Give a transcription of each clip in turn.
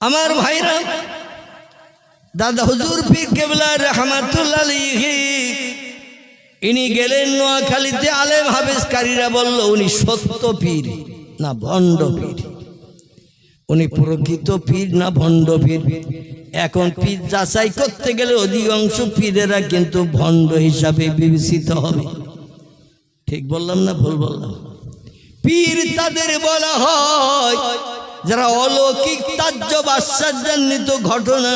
আমার ভাইরা, দাদা হুজুর পীর কেবলা রহমাতুল্লাহ আলাইহি ইনি গেলেন নোয়াখালীতে। আলেম হাফেজকারীরা বলল উনি সত্য পীর না ভণ্ড পীর, উনি প্রকৃত পীর না ভণ্ড পীর। এখন পীর যাচাই করতে গেলে অধিকাংশ পীরেরা কিন্তু ভণ্ড হিসাবে বিবেচিত হবে। ঠিক বললাম না ভুল বললাম? পীর তাদের বলা হয় যারা অলৌকিক তাজ্জব আশ্চর্যান্বিত ঘটনা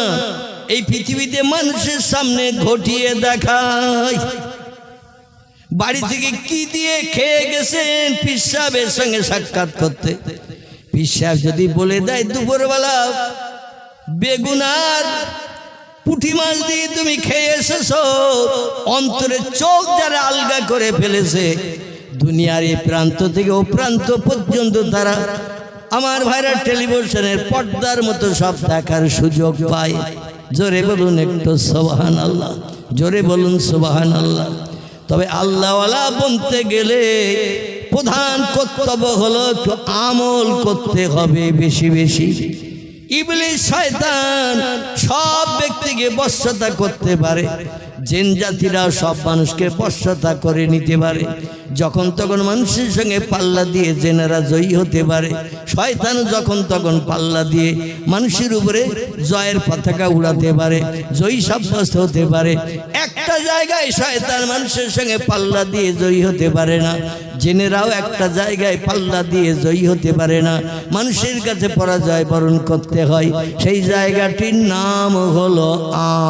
এই পৃথিবীতে মানুষের সামনে ঘটিয়ে দেখায়। বাড়ি থেকে কি দিয়ে খেয়ে গেছেন পীর সাহেবের সঙ্গে সাক্ষাৎ করতে, পীর সাহেব যদি বলে দেয় দুপুরবেলা বেগুন আর পুঁটি মাছ দিয়ে তুমি খেয়ে এসেছো, অন্তরে চোখ যারা আলগা করে ফেলেছে, দুনিয়ার এই প্রান্ত থেকে ও প্রান্ত পর্যন্ত তারা আমার ভাইরা টেলিভিশনের পর্দার মতো সব দেখার সুযোগ পায়। জোরে বলুন একটু সুবহানাল্লাহ, জোরে বলুন সুবহানাল্লাহ। তবে আল্লাহওয়ালা বলতে গেলে প্রধান কর্তব্য হলো একটু আমল করতে হবে বেশি বেশি। ইবলিস শয়তান সব ব্যক্তিকে বশ্যতা করতে পারে, জিন জাতিরা সব মানুষকে বশ্যতা করে নিতে পারে। যখন তখন মানুষের সঙ্গে পাল্লা দিয়ে জেনেরা জয়ী হতে পারে। শয়তান যখন তখন পাল্লা দিয়ে মানুষের উপরে জয়ের পতাকা উড়াতে পারে, জয়ী সাব্যস্ত হতে পারে। একটা জায়গায় শয়তান মানুষের সঙ্গে পাল্লা দিয়ে জয়ী হতে পারে না, জেনেরাও একটা জায়গায় পাল্লা দিয়ে জয়ী হতে পারে না, মানুষের কাছে পরাজয় বরণ করতে হয়। সেই জায়গাটির নাম হলো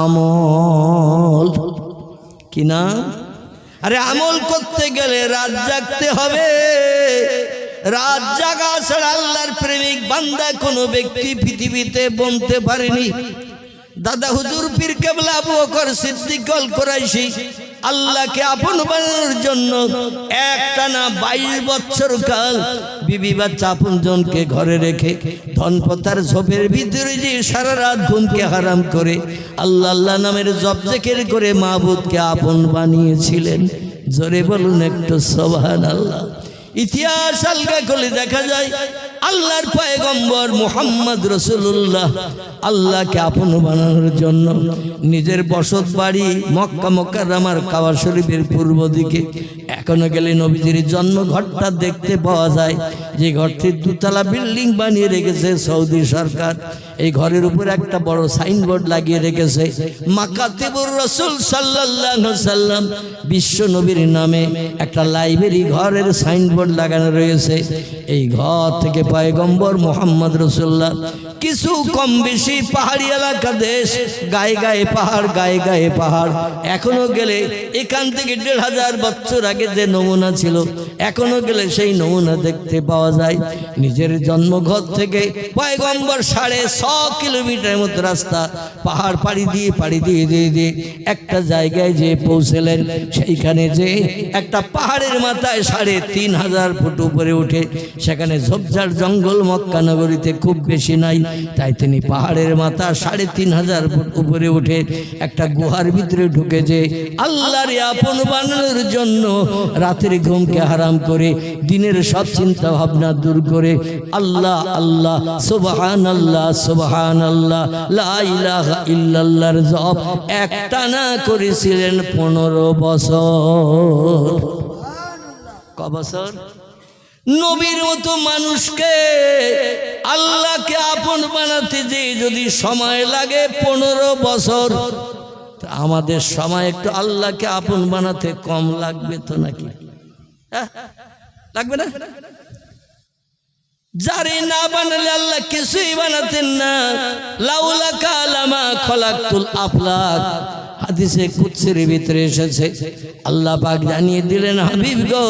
আমল। কি না? আরে আমল করতে গেলে রাত জাগতে হবে। রাত জাগা ছাড়া আল্লাহর প্রেমিক বান্দা কোনো ব্যক্তি পৃথিবীতে বনতে পারেনি। দাদা হুজুর পীর কেবলা আবু বকর সিদ্দিক আল কুরাইশি আল্লাহকে আপন বানানোর জন্য একটানা 22 বছর কাল বিবি বাচ্চা আপন জনকে ঘরে রেখে ধনপতার ঝোপের ভিতরে যে সারা রাত ঘুমকে হারাম করে আল্লাহ আল্লাহ নামের জপ জিকির করে মাবুদকে আপন বানিয়েছিলেন। জোরে বলুন একটু সুবহানাল্লাহ। ইতিহাস আলগা করে দেখা যায় আল্লাহর পয়গম্বর মুহাম্মদ রাসূলুল্লাহ আল্লাহকে আপন বানানোর জন্য নিজের বসত বাড়ি মক্কা মুকাররমার কাবা শরীফের পূর্ব দিকে এখনো গেলে নবীজির জন্মঘরটা দেখতে পাওয়া যায়, যে ঘরটি দুতলা বিল্ডিং বানিয়ে রেখেছে সৌদি সরকার। এই ঘরের উপর একটা বড় সাইনবোর্ড লাগিয়ে রেখেছে, মাকাতিবুর রাসূল সাল্লাল্লাহু আলাইহি সাল্লাম বিশ্ব নবীর নামে একটা লাইব্রেরি ঘরের সাইনবোর্ড লাগানো রয়েছে। এই ঘর থেকে পয়গম্বর মুহাম্মদ রাসূলুল্লাহ কিছু কম বেশি পাহাড়ি এলাকা দেশ, গায়ে গায়ে পাহাড়, গায়ে গায়ে পাহাড়। এখনো গেলে এখান থেকে 1500 বছর আগে যে নমুনা ছিল এখনো গেলে সেই নমুনা দেখতে পাওয়া যায়। নিজের জন্মঘর থেকে পয়গম্বর 6.5 কিলোমিটার মতো রাস্তা পাহাড় পাড়ি দিয়ে একটা জায়গায় যে পৌঁছলেন। সেইখানে যে একটা পাহাড়ের মাথায় 3500 ফুট উপরে উঠে, সেখানে ঝোপঝাড় জঙ্গল মক্কা নগরীতে খুব বেশি নাই, তাই তিনি পাহাড়ের মাথা 3500 ফুট উপরে উঠে একটা গুহার ভিতরে ঢুকে যে আল্লাহর আপন বানানোর জন্য রাতের ঘুমকে হারাম করে দিনের সব চিন্তা ভাবনা দূর করে আল্লাহ আল্লাহ সুবহানাল্লাহ সুবহানাল্লাহ লা ইলাহা ইল্লাল্লাহর জপ একটানা করেছিলেন 15 বছর। ক বছর? নবীর মতো মানুষকে আল্লাহকে আপন বানাতে যে যদি সময় লাগে 15 বছর, আমাদের সময় একটু আল্লাহকে আপন বানাতে কম লাগবে তো নাকি? লাগবে না? যারে না বানালে আল্লাহ কিছুই বানাতেন না। লাউলা কালামা খলাকতুল আফলাক, হাদিসে কুদসির ভিতরে এসেছে আল্লাহ পাক জানিয়ে দিলেন, হাবিব গো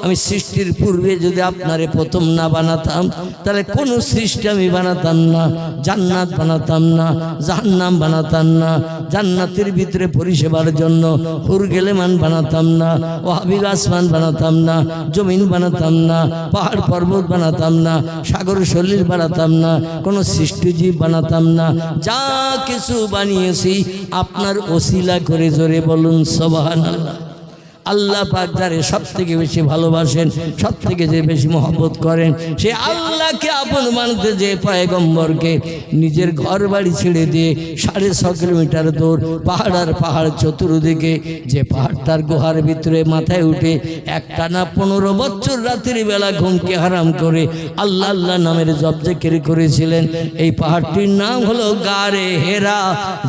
আমি সৃষ্টির পূর্বে যদি আপনারে প্রথম না বানাতাম তাহলে কোন সৃষ্টি আমি বানাতাম না। জান্নাত বানাতাম না, জাহান্নাম বানাতাম না, জান্নাতের ভিতরে পরিষেবার জন্য হুর গেলেমান বানাতাম না, ও হাবিব আসমান বানাতাম না, জমিন বানাতাম না, পাহাড় পর্বত বানাতাম না, সাগর সলিল বানাতাম না, কোনো সৃষ্টিজীব বানাতাম না। যা কিছু বানিয়েছি আপনার ওসিলা করে, জোরে বলুন সুবহানাল্লাহ। আল্লাহ পাক যারে সব থেকে বেশি ভালোবাসেন, সব থেকে যে বেশি মহব্বত করেন, সে আল্লাহকে আপন মানতে যে পয়গম্বরকে নিজের ঘর বাড়ি ছেড়ে দিয়ে 6.5 কিলোমিটার দূর পাহাড় আর পাহাড় চতুর্দিকে, যে পাহাড়টার গুহার ভিতরে মাথায় উঠে একটানা 15 বছর রাতের বেলা ঘুমকে হারাম করে আল্লাহ আল্লাহ নামের জপ জিকির করেছিলেন। এই পাহাড়টির নাম হলো গারে হেরা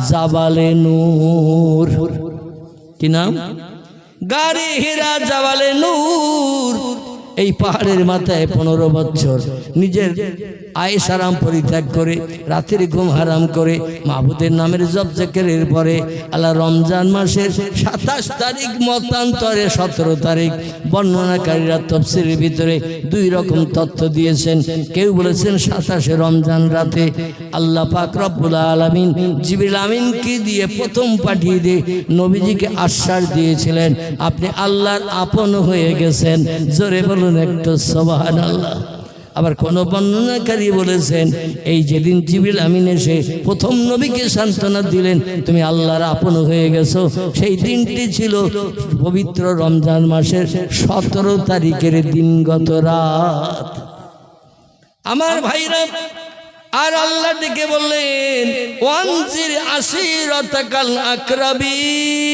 জাবালে নূর। কি নাম? গারে হেরা জাবালে নূর। এই পাহাড়ের মাথায় 15 বছর নিজের আয়েশ আরাম পরিত্যাগ করে, রাতের ঘুম হারাম করে, মাহবুদের নামের জপ জিকিরের পরে আল্লাহ রমজান মাসের 27 তারিখ মতান্তরে 17 তারিখ, বর্ণনাকারীরা তাফসীরের ভিতরে 2 রকম তথ্য দিয়েছেন। কেউ বলেছেন 27 রমজান রাতে আল্লাহ পাক রব্বুল আলামিন জিবরিল আমিনকে দিয়ে প্রথম পাঠিয়ে দিয়ে নবীজিকে আশ্বাস দিয়েছিলেন, আপনি আল্লাহর আপন হয়ে গেছেন। জোরে বলুন একটু সুবহানাল্লাহ। আবার কোন বর্ণনাকারী বলেছেন, এই যেদিন জিবরিল আমিন এসে প্রথম নবীকে সান্ত্বনা দিলেন, তুমি আল্লাহর আপন হয়ে গেছো, সেই দিনটি ছিল পবিত্র রমজান মাসের 17 তারিখের দিনগত রাত। আমার ভাইরা, আর আল্লাহ ডেকে বললেন, ওয়ানজির আশিরাতাকাল আকরাবিন।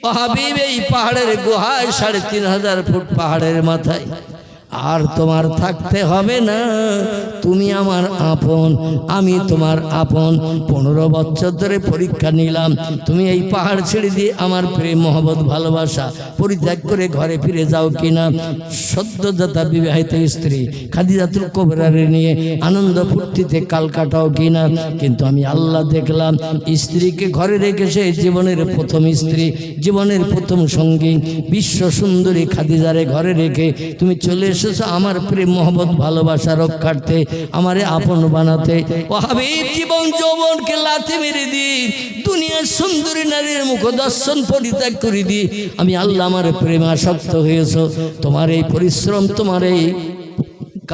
ও হাবিব, এই পাহাড়ের গুহায় 3500 ফুট পাহাড়ের মাথায় আর তোমার থাকতে হবে না, তুমি আমার আপন, আমি তোমার আপন। 15 বছর ধরে পরীক্ষা নিলাম, তুমি এই পাহাড় ছেড়ে দিয়ে আমার প্রেম মহব্বত ভালোবাসা পরিত্যাগ করে ঘরে ফিরে যাও কিনা। সদ্যজাতা বিবাহিত স্ত্রী খাদিজাতুল কুবরারে নিয়ে আনন্দ ফুর্তিতে কাল কাটাও কিনা। কিন্তু আমি আল্লাহ দেখলাম, স্ত্রীকে ঘরে রেখে সে জীবনের প্রথম স্ত্রী, জীবনের প্রথম সঙ্গী, বিশ্ব সুন্দরী খাদিজারে ঘরে রেখে তুমি চলে এসেছো আমার প্রেম মহব্বত ভালোবাসা রক্ষার্থে, আমারে আপন বানাতে। ও হাবিব, জীবন যৌবনকে লাথি মেরে দি, দুনিয়ার সুন্দরী নারীর মুখ দর্শন পরিত্যাগ করে দি, আমি আল্লাহ আমার প্রেমে আসক্ত হয়েছো। তোমার এই পরিশ্রম, তোমার এই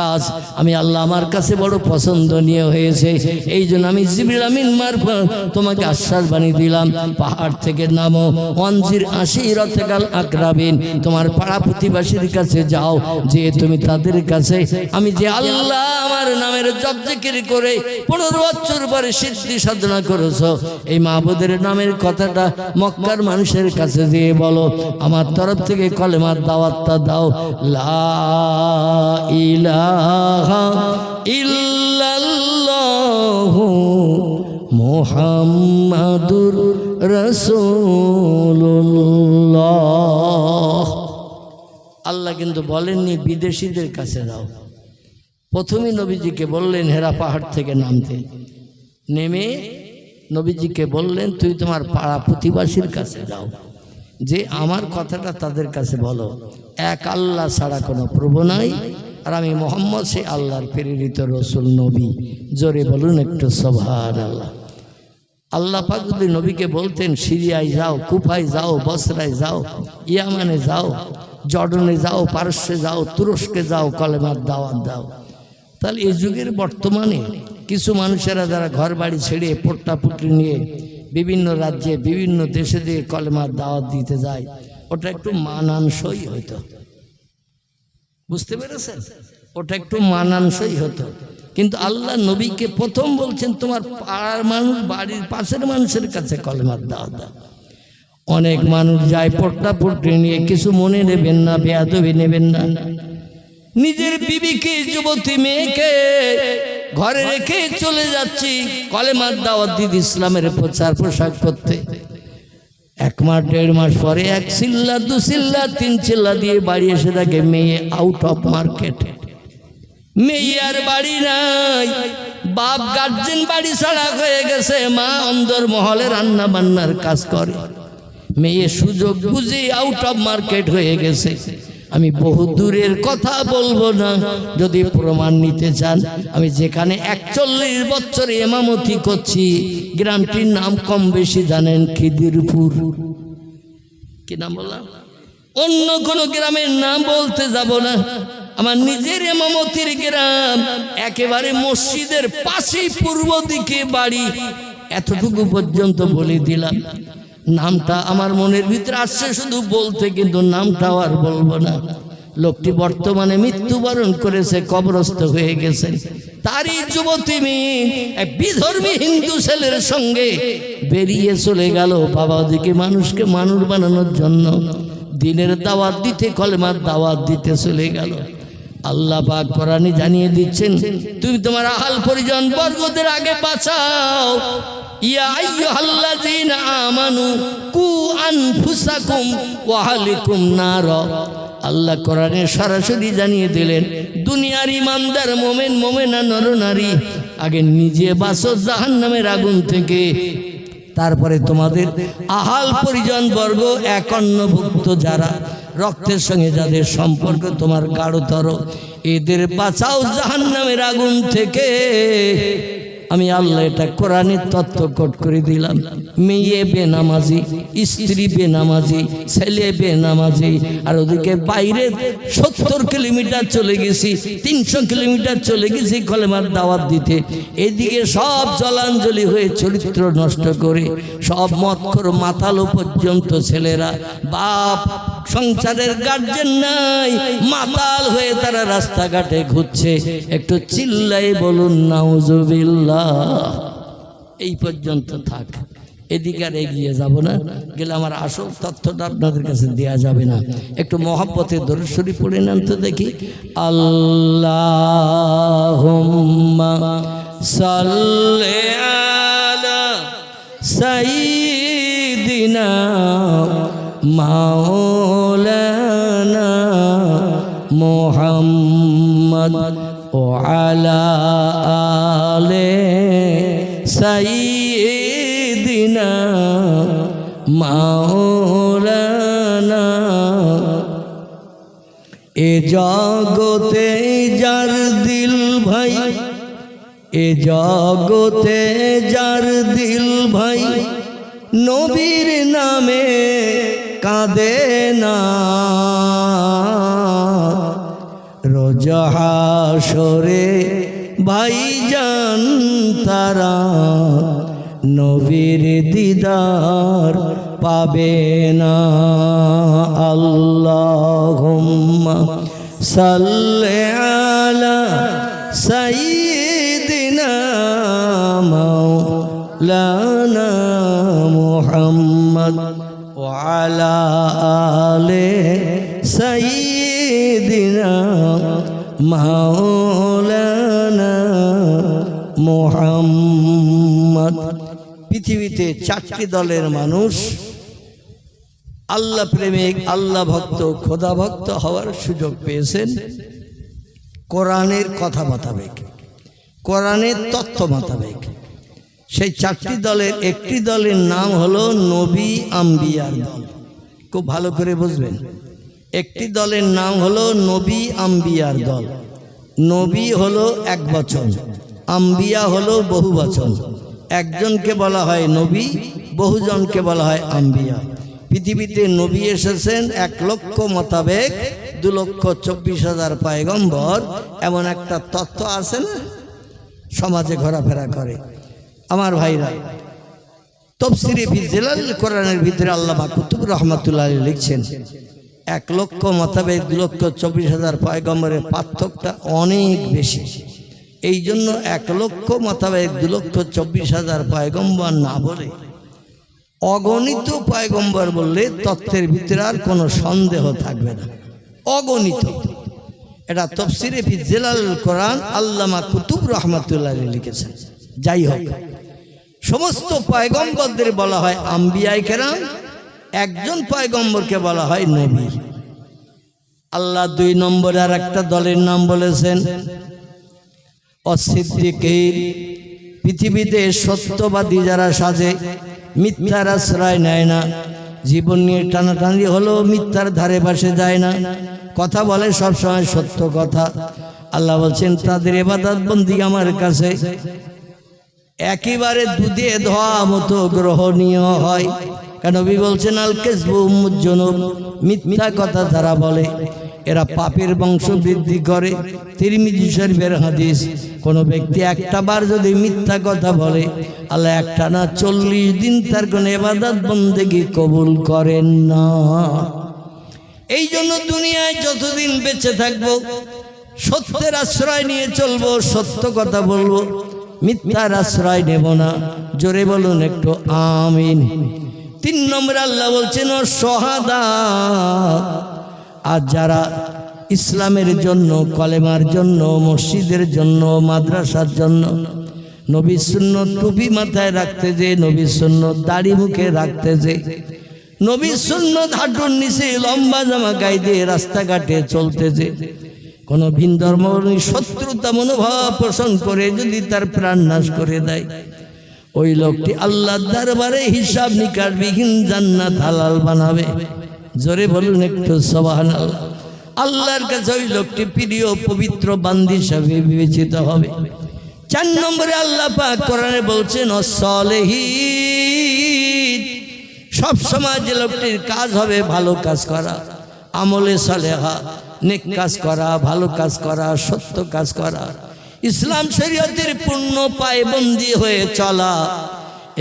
কাজ আমি আল্লাহ আমার কাছে বড় পছন্দনীয় হয়েছে। এই জন্য আমি জিবরিল আমিন মারফত তোমাকে আশ্বাস বানিয়ে দিলাম, পাহাড় থেকে নামো, ওয়ানজির আশিরাতাকাল আকরাবিন, তোমার পাড়া প্রতিবেশীর কাছে যাও, যে তুমি তাদের কাছে আমি যে আল্লাহ আমার নামের জপ জিকির করে 15 বছর পরে সিদ্ধি সাধনা করেছো, এই মাহবুদের নামের কথাটা মক্কার মানুষের কাছে দিয়ে বলো, আমার তরফ থেকে কলেমার দাওয়াতটা দাও, লা ইলাহা ইল্লাল্লাহু মুহাম্মাদুর রাসূলুল্লাহ। আল্লাহ কিন্তু বলেননি বিদেশিদের কাছে যাও। প্রথমে নবীজিকে বললেন হেরা পাহাড় থেকে নামতে, নেমে নবীজিকে বললেন তুই তোমার পাড়া প্রতিবেশীর কাছে যাও, যে আমার কথাটা তাদের কাছে বলো, এক আল্লাহ ছাড়া কোনো প্রভু নাই, আর আমি মোহাম্মদ সে আল্লাহর প্রেরিত রসুল নবী। জোরে বলুন একটু সুবহানাল্লাহ। আল্লাহ পাক যদি নবীকে বলতেন সিরিয়ায় যাও, কুফায় যাও, বসরায় যাও, ইয়ামানে যাও, জর্ডনে যাও, পারস্যে যাও, তুরস্কে যাও, কলেমার দাওয়াত দাও, তাহলে এই যুগের বর্তমানে কিছু মানুষেরা যারা ঘর বাড়ি ছেড়ে পোট্টা পুটলি নিয়ে বিভিন্ন রাজ্যে বিভিন্ন দেশে দিয়ে কলেমার দাওয়াত দিতে যায়, ওটা একটু মানানসই হতো। বুঝতে পেরেছেন? ওটা একটু মানানসই হতো। কিন্তু আল্লাহ নবীকে প্রথম বলছেন তোমার পাড়ার মানুষ, বাড়ির পাশের মানুষের কাছে কলেমার দাওয়াত দাও। অনেক মানুষ যায় পোট্টা পুটলি নিয়ে, কিছু মনে নেবেন না, বেয়াদবি নেবেন না, নিজের বিবিকে, যুবতী মেয়েকে ঘরে রেখে চলে যাচ্ছি কলেমার দাওয়াত দিতে, ইসলামের প্রচার প্রসার করতে। 1 মাস 1.5 মাস পরে 1 চিল্লা 2 চিল্লা 3 চিল্লা দিয়ে বাড়ি এসে থাকে মেয়ে আউট অফ মার্কেট। মেয়ে আর বাড়ি নাই, বাপ গার্জেন বাড়ি ছাড়া হয়ে গেছে, মা অন্দর মহলে রান্না বান্নার কাজ করে, মেয়ে সুযোগ বুঝে আউট অফ মার্কেট হয়ে গেছে। আমি বহু দূরের কথা বলবো না, যদি প্রমাণ নিতে চান আমি যেখানে 41 বছর ইমামতি করছি, গ্রামটির নাম কম বেশি জানেন, খিদিরপুর। কি নাম বললাম? অন্য কোন গ্রামের নাম বলতে যাব না, আমার নিজের ইমামতির গ্রাম, একেবারে মসজিদের পাশেই পূর্ব দিকে বাড়ি। এতটুকু পর্যন্ত বলে দিলাম। নামটা আমার মনের ভিতরে আসছে শুধু বলতে, কিন্তু নামটাও আর বলবো না। লোকটি বর্তমানে মৃত্যুবরণ করেছে, কবরস্থ হয়ে গেছেন। তারই যুবতী মেয়ে এক বিধর্মী হিন্দু ছেলের সঙ্গে বেরিয়ে চলে গেল বাবা ওদিকে মানুষকে মানুষ বানানোর জন্য, দিনের দাওয়াত দিতে, কলেমার দাওয়াত দিতে চলে গেল। আল্লাহ পাক কোরআনে জানিয়ে দিচ্ছেন, তুমি তোমার আহাল পরিজন বর্গদের আগে বাঁচাও। ইয়া আইয়ুহাল্লাযীনা আমানু কু আনফুসাকুম ওয়া আহলিকুম নার। আল্লাহ কোরআনে সরাসরি জানিয়ে দিলেন, দুনিয়ার ইমানদার মোমেন মোমেনা নরনারী আগে নিজে বাঁচো জাহান্নামের আগুন থেকে, তারপরে তোমাদের আহাল পরিজন বর্গ, একান্নভুক্ত যারা রক্তের সঙ্গে যাদের সম্পর্ক তোমার গাঢ়তর, এদের বাঁচাও জাহান্নামের আগুন থেকে। আমি আল্লাহ এটা কোরআনের তত্ত্ব কোট করে দিলাম। মেয়ে বেনামাজি, স্ত্রী বেনামাজি, ছেলে বেনামাজি, আর ওদিকে বাইরে 70 কিলোমিটার চলে গেছি, 300 কিলোমিটার চলে গেছি কলেমার দাওয়াত দিতে। এদিকে সব জলাঞ্জলি হয়ে চরিত্র নষ্ট করে সব মদখোর মাতালো পর্যন্ত ছেলেরা, বাপ সংসারের গার্জেন নাই, মাতাল হয়ে তারা রাস্তাঘাটে ঘুরছে। একটু চিল্লাই বলুন নাউজুবিল্লাহ। এই পর্যন্ত থাক, এদিকে আর এগিয়ে যাব না, গেলে আমার আসল তথ্যটা আপনাদের কাছে দেওয়া যাবে না। একটু মহব্বতে দরুদ শরীফ পড়ে নেন তো দেখি। আল্লাহুম্মা সাল্লি আলা সাইয়্যিদিনা মাওলানা মুহাম্মদ ওয়া আলা আলে সাইয়্যিদিনা মাওলানা। এ জগতে যার দিল ভাই, এ জগতে যার দিল ভাই, নবীর নামে কাঁদে না। রোজ হাসরে ভাইজান তারা নবীর দিদার পাবে না। আল্লাহুম্মা সাল্লি আলা সাইয়্যিদিনা মাওলানা মুহাম্মদ ওয়া আলা আলে সাইয়্যিদিনা মাওলানা মুহাম্মদ। পৃথিবীতে 4টি দলের মানুষ আল্লাহ প্রেমিক, আল্লাহ ভক্ত, খোদা ভক্ত হওয়ার সুযোগ পেয়েছেন কোরআনের কথা মোতাবেক, কোরআনের তথ্য মোতাবেক। সেই 4টি দলের একটি দলের নাম হলো নবী আম্বিয়ার দল। খুব ভালো করে বুঝবেন, একটি দলের নাম হলো নবী আম্বিয়ার দল। নবী হলো এক বচন, আম্বিয়া হলো বহু বচন। একজনকে বলা হয় নবী, বহুজনকে বলা হয় আম্বিয়া। পৃথিবীতে নবী এসেছেন 1 লক্ষ মোতাবেক 2,24,000 পয়গম্বর। এমন একটা তথ্য আছে না, সমাজে ঘোরাফেরা করে। আমার ভাইরা, তাফসীরে ফি জিলাল কোরআনের ভিতরে আল্লামা কুতুব রহমাতুল্লাহ আলাইহি লিখছেন 1 লক্ষ মোতাবেক 2,24,000 পয়গম্বরের পার্থক্যটা অনেক বেশি। এই জন্য 1 লক্ষ মোতাবেক 2,24,000 পয়গম্বর না বলে অগণিত পয়গম্বর বললে তথ্যের ভিতরে আর কোনো সন্দেহ থাকবে না। অগণিত, এটা তাফসীরে ফি জিলাল কোরআন আল্লামা কুতুব রহমাতুল্লাহ আলাইহি লিখেছেন। যাই হোক, সমস্ত পয়গম্বরদের বলা হয় আম্বিয়ায়ে কেরাম, একজন পয়গম্বরকে বলা হয় নবী। আল্লাহ 2 নম্বরে আর একটা দলের নাম বলেছেন অসিদ্দিকিন। পৃথিবীতে সত্যবাদী যারা সাজে, মিথ্যার আশ্রয় নেয় না, জীবন নিয়ে টানাটানি হলেও মিথ্যার ধারে পাশে যায় না, কথা বলে সবসময় সত্য কথা। আল্লাহ বলছেন তাদের ইবাদত বন্দি আমার কাছে একেবারে দুধে ধোয়া মতো গ্রহণীয় হয়। কেন নবী বলছেন আল কাযবু মুজ্জুনুব, মিথ্যা কথা যারা বলে এরা পাপের বংশ বৃদ্ধি করে। তিরমিজি শরীফের হাদিস, কোনো ব্যক্তি একটা বার যদি মিথ্যা কথা বলে, আল্লাহ একটানা 40 দিন তার কোনো ইবাদত বন্দেগী কবুল করেন না। এই জন্য দুনিয়ায় যতদিন বেঁচে থাকবো সত্যের আশ্রয় নিয়ে চলবো, সত্য কথা বলবো, মিথ্যার আশ্রয় নেব না। জোরে বলুন একটু আমিন। 3 নম্বরে আল্লাহ বলছেন শাহাদা। আর যারা ইসলামের জন্য, কলেমার জন্য, মসজিদের জন্য, মাদ্রাসার জন্য, নবী সুন্নত টুপি মাথায় রাখতে যে, নবী সুন্নত দাড়ি মুখে রাখতে যে, নবী সুন্নত হাঁটুর নিচে লম্বা জামা গায়ে দিয়ে রাস্তাঘাটে চলতে যে, কোন ভিন ধর্ম শত্রুতা মনোভাব পোষণ করে যদি তার প্রাণ নাশ করে দেয়, ওই লোকটি আল্লাহর দরবারে হিসাব নিকাশবিহীন জান্নাত হালাল বানাবে। জোরে বলুন একটু সুবহানাল্লাহ। আল্লাহর কাছে ওই লোকটি প্রিয় পবিত্র বান্দী হিসাবে বিবেচিত হবে। 4 নম্বরে আল্লাহ পাক কোরআনে বলছেন সলেহীন। সব সময় যে লোকটির কাজ হবে ভালো কাজ করা, আমলে সালেহা, নেক কাজ করা, ভালো কাজ করা, সত্য কাজ করা, ইসলাম শরীয়তের পূর্ণ পায়বন্দি হয়ে চলা।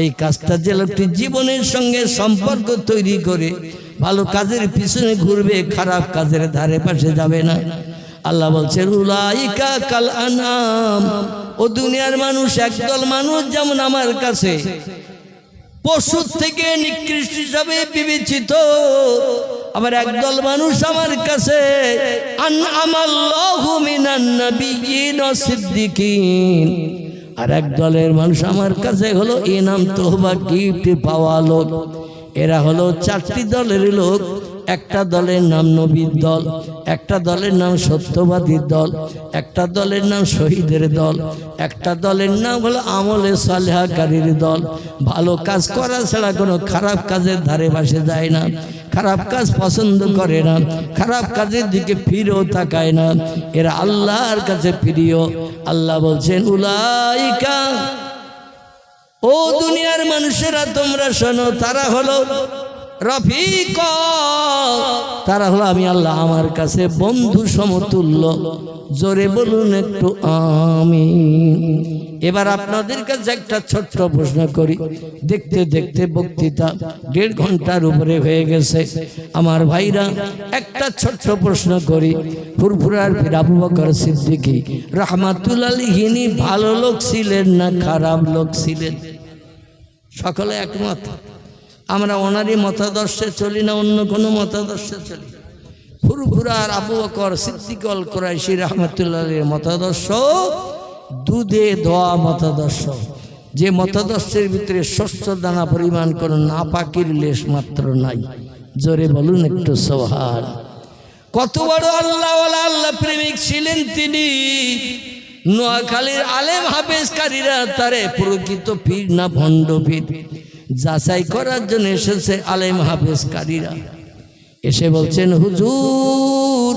এই কাজটা যে লোকটি জীবনের সঙ্গে সম্পর্ক তৈরি করে ভালো কাজের পিছনে ঘুরবে, খারাপ কাজের ধারে পাশে যাবে না। আল্লাহ বলছেন উলাইকা কাল আনাম। ও দুনিয়ার মানুষ, একদল মানুষ যেমন আমার কাছে পশুর থেকে নিকৃষ্ট হিসাবে বিবেচিত, আবার একদল মানুষ আমার কাছে আনআমাল্লাহু মিনান নাবিয়্যিন ওয়া সিদ্দিকিন। আর এক দলের মানুষ আমার কাছে হলো ইনাম তোহবা গিফট পাওয়া লোক। এরা হলো 4টি দলের লোক। একটা দলের নাম নবীর দল, একটা দলের নাম সত্যবাদীর দল, একটা দলের নাম শহীদের দল, একটা দলের নাম হলো আমলে সালেহাকারীর দল। ভালো কাজ করা ছাড়া কোনো খারাপ কাজের ধারে পাশে যায় না, খারাপ কাজ পছন্দ করে না, খারাপ কাজের দিকে ফিরেও তাকায় না। এরা আল্লাহর কাছে প্রিয়। আল্লাহ বলছেন উলাইকা, ও দুনিয়ার মানুষেরা তোমরা শোনো, তারা হলো রফিক, তারা হলো আমি আল্লাহ আমার কাছে বন্ধু সমতুল্য। জোরে বলুন একটু আমিন। এবার আপনাদের কাছে একটা ছোট্ট প্রশ্ন করি। দেখতে দেখতে বক্তৃতা 1.5 ঘন্টার উপরে হয়ে গেছে। আমার ভাইরা, একটা ছোট্ট প্রশ্ন করি। ফুরফুরার পীর আবু বকর সিদ্দিকী রাহমাতুল্লাহ আলাইহি ভালো লোক ছিলেন না খারাপ লোক ছিলেন? সকলে একমত? আমরা ওনারই মতাদর্শে চলি না অন্য কোনো মতাদর্শে চলি? ফুরফুরার আবু বকর সিদ্দিক আল কুরাইশি রাহমাতুল্লাহ আলাইহির মতাদর্শ দুধে ধোয়া মতাদর্শ, যে মতাদর্শের ভিতরে শস্য দানা পরিমাণ কোনো নাপাকির লেশ মাত্র নাই। জোরে বলুন একটু সুবহান। কত বড় আল্লাহওয়ালা, আল্লাহ প্রেমিক ছিলেন তিনি। নোয়াখালীর আলেম হাফেজকারীরা তারে প্রকৃত পীর না ভণ্ড পীর যাচাই করার জন্য এসেছে। আলেম হাফেজকারীরা এসে বলছেন হুজুর,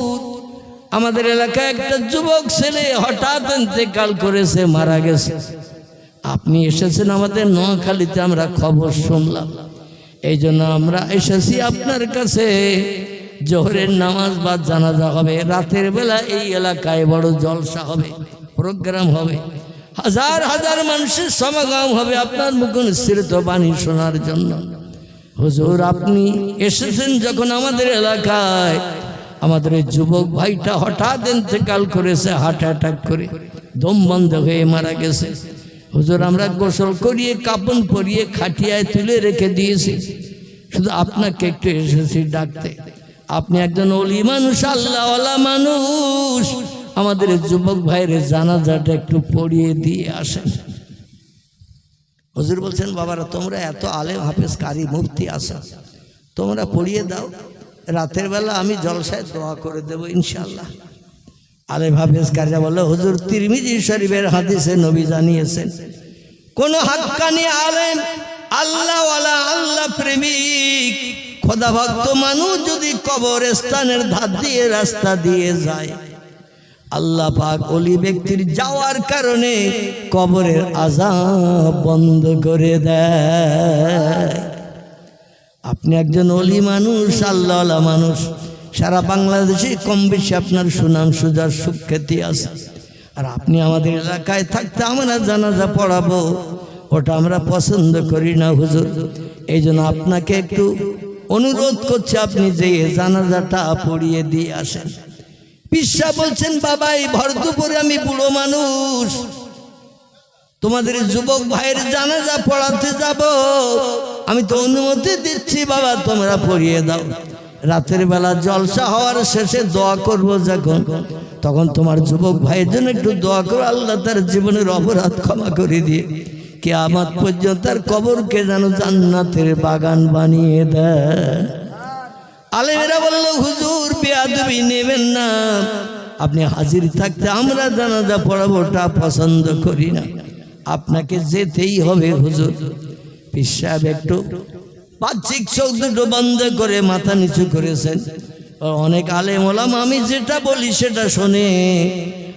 আমাদের এলাকায় একটা যুবক ছেলে হঠাৎ ইন্তেকাল করেছে, মারা গেছে। আপনি এসেছেন আমাদের নোয়াখালীতে, আমরা খবর শুনলাম, এই জন্য আমরা এসেছি আপনার কাছে। জোহরের নামাজ বা জানাজা হবে, রাতের বেলা এই এলাকায় বড় জলসা হবে, প্রোগ্রাম হবে, হাজার হাজার মানুষের সমাগম হবে আপনার মুখনিসৃত বাণী শোনার জন্য। হুজুর, আপনি এসেছেন যখন আমাদের এলাকায়, আমাদের এই যুবক ভাইটা হঠাৎ ইন্তেকাল করেছে, হার্ট অ্যাটাক করে দম বন্ধ হয়ে মারা গেছে। হুজুর, আমরা গোসল করিয়ে কাপড় পরিয়ে খাটিয়ায় তুলে রেখে দিয়েছি, শুধু আপনাকে একটু এসেছি ডাকতে। আপনি একজন ওলি মানুষ, আল্লাহওয়ালা মানুষ, আমাদের যুবক ভাইয়ের জানাজাটা একটু পড়িয়ে দিয়ে আসেন। হুজুর বলছেন, বাবারা তোমরা এত আলেম হাফেজ কারি মুফতি আসা, তোমরা পড়িয়ে দাও, রাতের বেলা আমি জলসায় দোয়া করে দেবো ইনশাআল্লাহ। আলেম হাফেজ কারিরা বলল, হুজুর তিরমিজি শরীফের হাদিসে নবী জানিয়েছেন, কোন হাক্কানি আলেম, আল্লাহওয়ালা, আল্লাহ প্রেমিক, খোদা ভক্ত মানুষ যদি কবরস্থানের ধার দিয়ে রাস্তা দিয়ে যায়, আল্লাহ পাক ওলি ব্যক্তির যাওয়ার কারণে কবরের আযাব বন্ধ করে দেয়। আপনি একজন ওলি মানুষ, আল্লাহওয়ালা মানুষ, সারা বাংলাদেশে কম বেশি আপনার সুনাম সুজার সুখ্যাতি আছে। আর আপনি আমাদের এলাকায় থাকতে আমরা জানাজা পড়াবো, ওটা আমরা পছন্দ করি না হুজুর। এই জন্য আপনাকে একটু অনুরোধ করছি, আপনি যে জানাজাটা পড়িয়ে দিয়ে আসেন। পিসা বলছেন, বাবা এই ভর দুপুরে আমি বুড়ো মানুষ, তোমাদের যুবক ভাইয়ের জানাজা পড়াতে যাব, আমি তো অনুমতি দিচ্ছি বাবা, তোমরা পড়িয়ে দাও। রাতের বেলা জলসা হওয়ার শেষে দোয়া করব যখন, তখন তোমার যুবক ভাইয়ের জন্য একটু দোয়া করো, আল্লাহ তার জীবনের অপরাধ ক্ষমা করে দিয়ে কিয়ামত পর্যন্ত তার কবরকে যেন জান্নাতের বাগান বানিয়ে দেয়। আলেমেরা বলল, হুজুর বেয়াদবি নেবেন না, আপনি হাজির থাকতে আমরা জানাজা পড়াবো ওটা পছন্দ করি না, আপনাকে যেতেই হবে হুজুর। পীর সাহেব একটু বাহ্যিক চোখ দুটো বন্ধ করে মাথা নিচু করেছেন। অনেক আলেম ওলামা আমি যেটা বলি সেটা শোনে,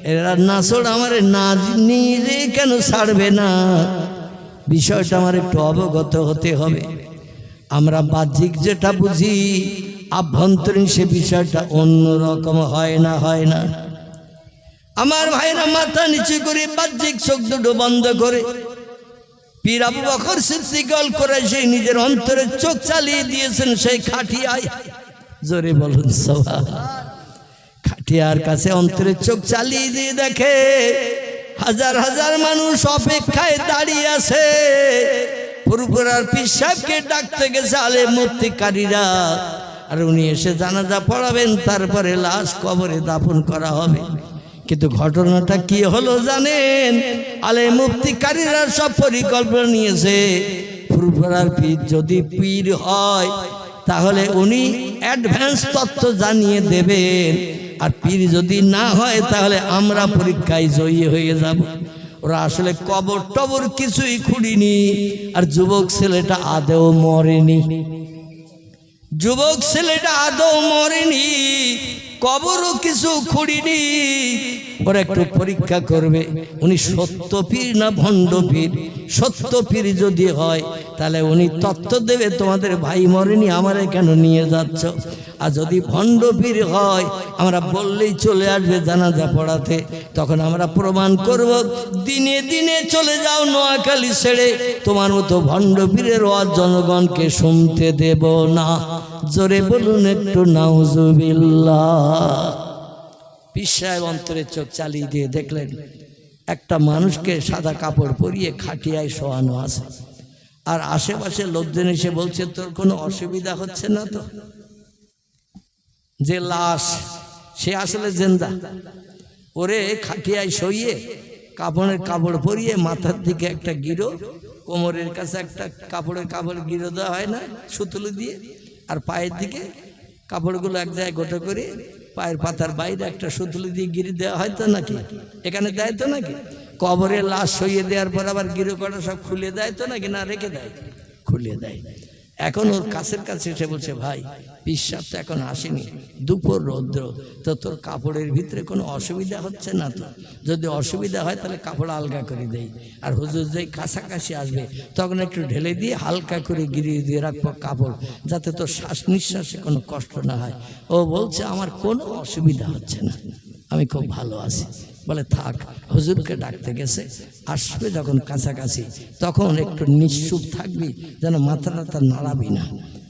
এরা নাসড় আমার না নিজে কেন ছাড়বে না, বিষয়টা আমার একটু অবগত হতে হবে। আমরা বাহ্যিক যেটা বুঝি, আভ্যন্তরীণ সে বিষয়টা অন্যরকম হয় না, হয় না। আমার ভাইরা মাথা নিচু করে বাহ্যিক চোখ দুটো বন্ধ করে পীর আবু বকর সিদ্দিক আল কুরাইশি নিজের অন্তরে চোখ চালিয়ে দিয়েছেন সেই খাটিয়ায়। জোরে বলুন সুবহানাল্লাহ। খাটিয়ার কাছে অন্তরে চোখ চালিয়ে দিয়ে দেখে হাজার হাজার মানুষ অপেক্ষায় দাঁড়িয়ে আছে। পুরপুরার পীর সাহেবকে ডাকতে গেছে আলেম মুফতিকারীরা, আর উনি এসে জানাজা পড়াবেন, তারপরে লাশ কবরে দাফন করা হবে। কিন্তু ঘটনাটা কি হলো জানেন? আলেম মুফতিকারীরা সব পরিকল্পনা নিয়েছে, ফুরফুরার পীর যদি পীর হয় তাহলে উনি অ্যাডভান্স তথ্য জানিয়ে দেবেন, আর পীর যদি না হয় তাহলে আমরা পরীক্ষায় জয়ী হয়ে যাব। ওরা আসলে কবর টবর কিছুই খুঁড়িনি, আর যুবক ছেলেটা আদৌ মরেনি, যুবক ছেলেটা আদৌ মরেনি, কবরও কিছু খুঁড়িনি। ওরা একটু পরীক্ষা করবে উনি সত্য পীর না ভণ্ড পীর। সত্য পীর যদি হয় তাহলে উনি তত্ত্ব দেবে, তোমাদের ভাই মরেনি, আমারে কেন নিয়ে যাচ্ছ। আর যদি ভণ্ড পীর হয় আমরা বললেই চলে আসবে জানাজা পড়াতে, তখন আমরা প্রমাণ করব দিনে দিনে চলে যাও নোয়াখালী ছেড়ে, তোমার মতো ভণ্ড পীরের ওয়াজ জনগণকে শুনতে দেব না। জোরে বলুন একটু নাউজুবিল্লাহ। পীর সাহেব অন্তরে চোখ চালিয়ে দিয়ে দেখলেন একটা মানুষকে সাদা কাপড় পরিয়ে খাটিয়ায় শোয়ানো আছে, আর আশেপাশে লোকজন এসে বলছে তোর কোনো অসুবিধা হচ্ছে না তো? যে লাশ সে আসলে জিন্দা, ওরে খাটিয়ায় শোইয়ে কাপড় পরিয়ে মাথার দিকে একটা গিরো, কোমরের কাছে একটা কাপড় গিরো দেওয়া হয় না সুতুলি দিয়ে, আর পায়ের দিকে কাপড়গুলো এক জায়গায় গোটা করে পায়ের পাতার বাইরে একটা সুতুলি দিয়ে গিরি দেওয়া হয় তো নাকি? এখানে দেয় তো নাকি? কবরে লাশ সইয়ে দেওয়ার পর আবার গিরো কটা সব খুলে দেয় তো নাকি? না রেখে দেয়? খুলে দেয়। এখন ওর কাছের কাছে এসে বলছে ভাই পীর সাহেব তো এখন আসেনি, দুপুর রৌদ্র, তো তোর কাপড়ের ভিতরে কোনো অসুবিধা হচ্ছে না তো? যদি অসুবিধা হয় তাহলে কাপড় আলগা করে দেই, আর হুজুর যেই কাছাকাছি আসবে তখন একটু ঢেলে দিয়ে হালকা করে গিরিয়ে দিয়ে রাখবো কাপড়, যাতে তোর শ্বাস নিঃশ্বাসে কোনো কষ্ট না হয়। ও বলছে আমার কোনো অসুবিধা হচ্ছে না, আমি খুব ভালো আছি। বলে থাক, হুজুরকে ডাকতে গেছে, আসবে যখন কাছাকাছি তখন একটু নিশ্চুপ থাকবি, যেন মাথাটা নাড়াবি না,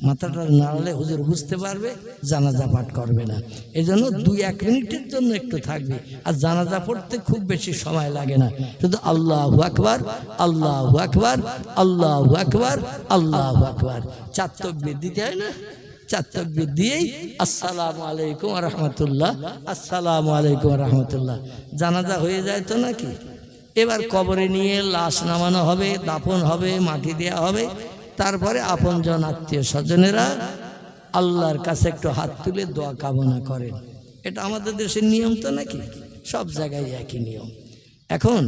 মাথাটা নাড়ালে হুজুর বুঝতে পারবে, জানাজা পাঠ করবে না। এই জন্য 2-1 মিনিটের জন্য একটু থাকবি, আর জানাজা পড়তে খুব বেশি সময় লাগে না, শুধু আল্লাহু আকবার, আল্লাহু আকবার, আল্লাহু আকবার, আল্লাহু আকবার 4 তাকবীর দিতে হয় না? 4 তাকবীর দিয়েই আসসালামু আলাইকুম ওয়া রাহমাতুল্লাহ, আসসালামু আলাইকুম ওয়া রাহমাতুল্লাহ, জানাজা হয়ে যায় তো নাকি? এবার কবরে নিয়ে লাশ নামানো হবে, দাফন হবে, মাটি দেওয়া হবে, তারপরে আপনজন আত্মীয় স্বজনেরা আল্লাহর কাছে একটু হাত তুলে দোয়া কামনা করেন। এটা আমাদের দেশের নিয়ম তো নাকি? সব জায়গায় একই নিয়ম। এখন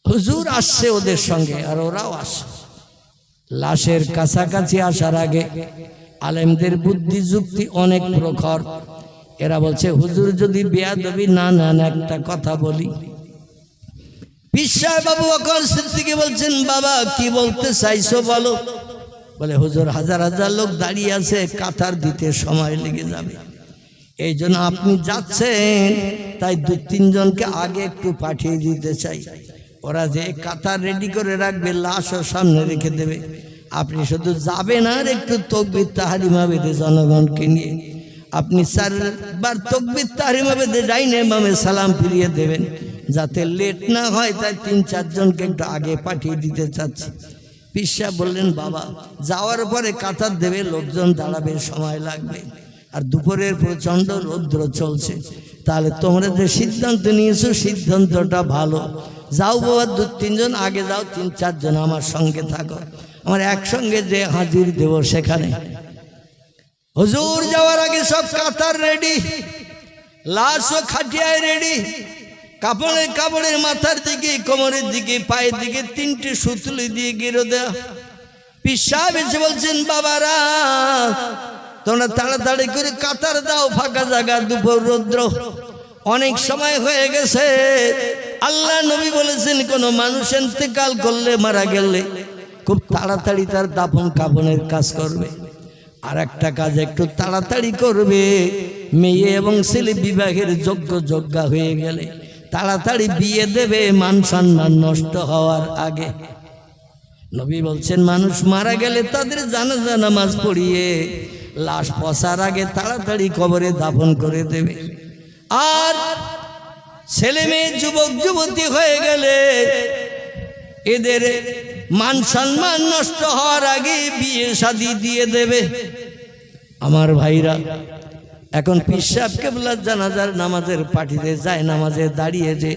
হুজুর আসছে ওদের সঙ্গে, আর ওরাও আসে। লাশের কাছাকাছি আসার আগে আলেমদের বুদ্ধি যুক্তি অনেক প্রখর। এরা বলছে হুজুর যদি বেয়াদবি না নেন একটা কথা বলি। পীর সাহেব আবু বকর সিদ্দিক বলছেন বাবা কি বলতে চাইছো বলো। বলে হুজুর হাজার হাজার লোক দাঁড়িয়ে আছে, কাতার দিতে সময় লেগে যাবে, এই জন্য আপনি যাচ্ছেন তাই 2-3 জনকে আগে একটু পাঠিয়ে দিতে চাই। ওরা যে কাতার রেডি করে রাখবে, লাশও সামনে রেখে দেবে, আপনি শুধু যাবেন আর একটু তাকবীর তাহরিমা বেঁধে জনগণকে নিয়ে আপনি 4বার তাকবীর তাহরিমা বেঁধে ডাইনে বামে সালাম ফিরিয়ে দেবেন, যাতে লেট না হয়। তাই 3-4 জনকে একটু আগে পাঠিয়ে দিতে চাচ্ছি। পীর সাহেব বললেন, বাবা যাওয়ার পরে কাতার দেবে, লোকজন দাঁড়াবে, সময় লাগবে, আর দুপুরের প্রচণ্ড রৌদ্র চলছে, তাহলে তোমরা যে সিদ্ধান্ত নিয়েছো সিদ্ধান্তটা ভালো, যাও বাবা 2-3 জন আগে যাও, 3-4 জন আমার সঙ্গে থাকো, আমার একসঙ্গে যে হাজির দেব সেখানে। হুজুর যাওয়ার আগে সব কাতার রেডি, লাশও খাটিয়ায় রেডি, কাপড়ের মাথার দিকে, কোমরের দিকে, পায়ের দিকে 3টে সুতলি দিয়ে গেরো দেয়া। পীর সাহেব এসে বলছেন, বাবারা তোমরা তাড়াতাড়ি করে কাতার দাও, ফাঁকা জায়গা, দুপুর রৌদ্র অনেক সময় হয়ে গেছে। আল্লাহ নবী বলেছেন, কোনো মানুষ ইন্তেকাল করলে, মারা গেলে খুব তাড়াতাড়ি তার দাফন কাফনের কাজ করবে, আর একটা কাজ একটু তাড়াতাড়ি করবে, মেয়ে এবং ছেলে বিবাহের যোগ্যা হয়ে গেলে তাড়াতাড়ি বিয়ে দেবে, মান সম্মান নষ্ট হওয়ার আগে। নবী বলছেন, মানুষ মারা গেলে তাদের জানাজা নামাজ পড়িয়ে লাশ পচার আগে তাড়াতাড়ি কবরে দাফন করে দেবে, আর ছেলে মেয়ে যুবক যুবতী হয়ে গেলে এদের মান সম্মান নষ্ট হওয়ার আগে বিয়ে শাদী দিয়ে দেবে। আমার ভাইরা, এখন পীর সাহেব কেবলার জানাজার নামাজের পাঠিতে যায়, নামাজে দাঁড়িয়ে যে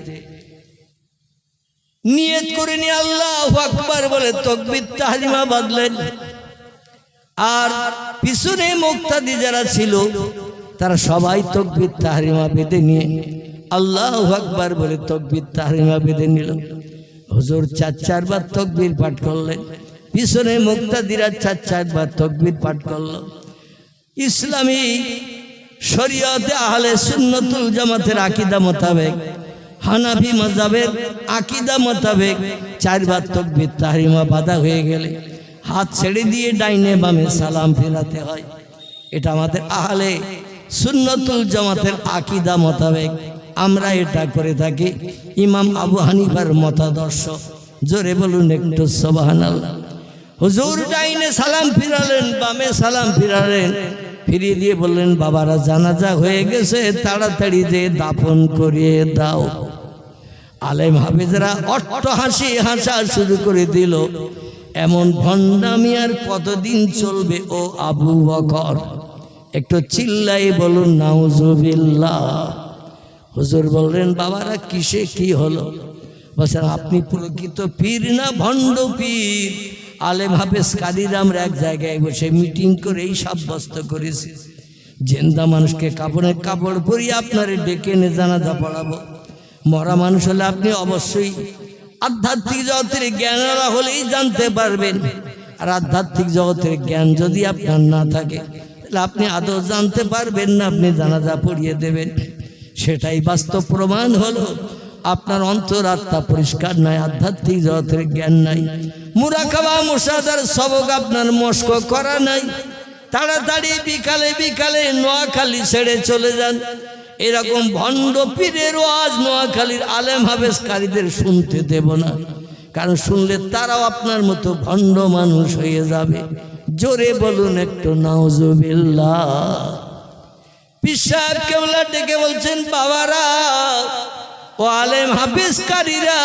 নিয়ত করে নিয়ে আল্লাহু আকবার বলে তাকবীর তাহরিমা বাঁধলেন, আর পিছনে মুক্তাদি যারা ছিল তারা সবাই তাকবীর তাহরিমা বেঁধে নিয়ে আল্লাহু আকবার বলে তাকবীর তাহরিমা বেঁধে নিল। হুজুর 4-4 বার তাকবীর পাঠ করলেন, পিছনে মুক্তাদিরা 4-4 বার তাকবীর পাঠ করল। ইসলামী শরীয়তে আহলে সুন্নাতুল জামাতের আকীদা মোতাবেক, হানাফি মাযহাবের আকীদা মোতাবেক 4 বার তাকবীর তাহরিমা বাঁধা হয়ে গেলে হাত ছেড়ে দিয়ে ডাইনে বামে সালাম ফেরাতে হয়। এটা আমাদের আহলে সুন্নাতুল জামাতের আকীদা মোতাবেক আমরা এটা করে থাকি। ইমাম আবু হানিফার মতাদর্শ, জোরে বলুন একটু সুবহানাল্লাহ। হুজুর ডাইনে সালাম ফিরালেন, বামে সালাম ফিরালেন, ফিরিয়ে দিয়ে বললেন, বাবারা জানাজা হয়ে গেছে, তাড়াতাড়ি যে দাফন করিয়ে দাও। আলেম হাফেজরা অট্টহাসি হাসা শুরু করে দিল। এমন ভণ্ডামি আর কতদিন চলবে ও আবু বকর? একটু চিল্লাই বলুন নাউজুবিল্লাহ। হুজুর বললেন, বাবারা কিসে কি হলো? বলছেন, আপনি প্রকৃত পীর না ভণ্ড পীর? আলেম হাফেজ কাদির আমরা এক জায়গায় বসে মিটিং করে এই সাব্যস্ত করেছি, জিন্দা মানুষকে কাপড়ের কাপড় পরিয়ে আপনারে ডেকে এনে জানাজা পড়াবো। মরা মানুষ হলে আপনি অবশ্যই আধ্যাত্মিক জগতের জ্ঞানওয়ালা হলেই জানতে পারবেন, আর আধ্যাত্মিক জগতের জ্ঞান যদি আপনার না থাকে তাহলে আপনি আদৌ জানতে পারবেন না, আপনি জানাজা পড়িয়ে দেবেন। সেটাই বাস্তব প্রমাণ হলো আপনার অন্তরাত্মা পরিষ্কার নাই, আধ্যাত্মিক জগতের জ্ঞান নাই, মুরাকাবা মুশাহাদার সবক আপনার মস্ক করা নাই। তাড়াতাড়ি বিকালে বিকালে নোয়াখালী ছেড়ে চলে যান। এরকম ভণ্ড পীরের ওয়াজ নোয়াখালীর আলেম হাফেজ কারীদের শুনতে দেব না, কারণ শুনলে তারাও আপনার মতো ভণ্ড মানুষ হয়ে যাবে। জোরে বলুন একটু নাউজুবিল্লাহ। পীর সাহেব কেবলা ডেকে বলছেন, বাবারা ও আলেম হাফেজ কারীরা,